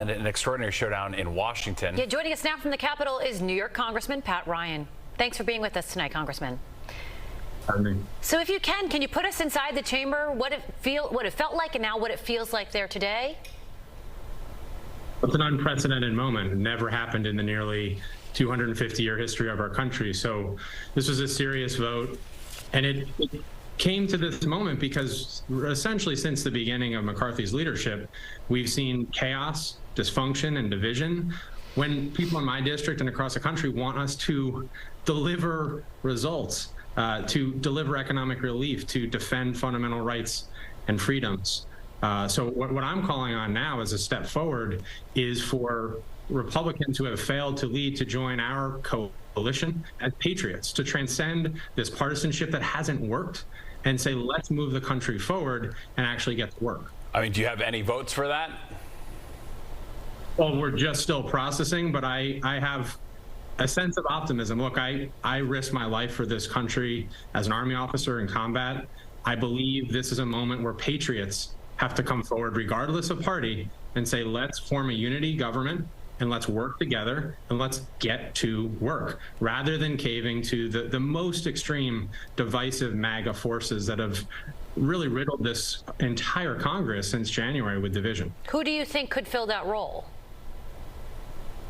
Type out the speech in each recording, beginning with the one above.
And an extraordinary showdown in Washington. Yeah, joining us now from the Capitol is New York Congressman Pat Ryan. Thanks for being with us tonight, Congressman. So if you can you put us inside the chamber, what it felt like and now what it feels like there today? It's an unprecedented moment. It never happened in the nearly 250-year history of our country. So this was a serious vote, and it came to this moment because essentially since the beginning of McCarthy's leadership, we've seen chaos, dysfunction, and division when people in my district and across the country want us to deliver results, to deliver economic relief, to defend fundamental rights and freedoms. So what I'm calling on now as a step forward is for Republicans who have failed to lead to join our coalition as patriots, to transcend this partisanship that hasn't worked and say, let's move the country forward and actually get to work. I mean, do you have any votes for that? Well, we're just still processing, but I have a sense of optimism. Look, I risked my life for this country as an Army officer in combat. I believe this is a moment where patriots have to come forward, regardless of party, and say, let's form a unity government and let's work together and let's get to work, rather than caving to the most extreme divisive MAGA forces that have really riddled this entire Congress since January with division. Who do you think could fill that role?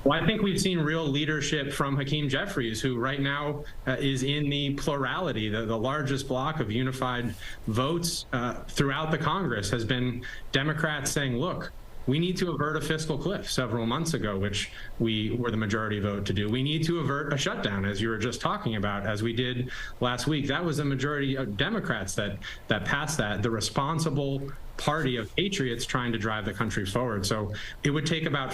Well, I think we've seen real leadership from Hakeem Jeffries, who right now is in the plurality. The largest block of unified votes throughout the Congress has been Democrats saying, look, we need to avert a fiscal cliff several months ago, which we were the majority vote to do. We need to avert a shutdown, as you were just talking about, as we did last week. That was the majority of Democrats that passed that, the responsible party of patriots trying to drive the country forward. So it would take about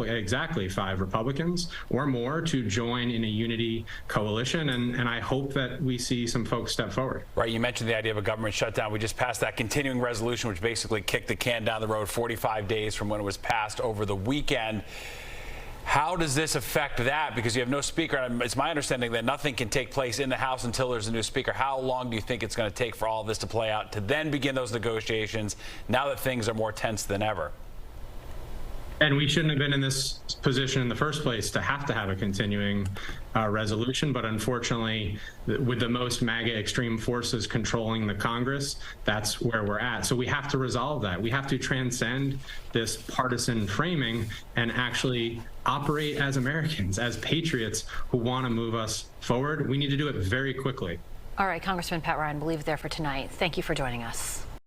exactly five Republicans or more to join in a unity coalition, and I hope that we see some folks step forward. Right, you mentioned the idea of a government shutdown. We just passed that continuing resolution, which basically kicked the can down the road 45 days from when it was passed over the weekend. How does this affect that? Because you have no speaker. It's my understanding that nothing can take place in the House until there's a new speaker. How long do you think it's going to take for all of this to play out, to then begin those negotiations, now that things are more tense than ever? And we shouldn't have been in this position in the first place to have a continuing resolution. But unfortunately, with the most MAGA extreme forces controlling the Congress, that's where we're at. So we have to resolve that. We have to transcend this partisan framing and actually operate as Americans, as patriots who want to move us forward. We need to do it very quickly. All right, Congressman Pat Ryan, we'll leave it there for tonight. Thank you for joining us.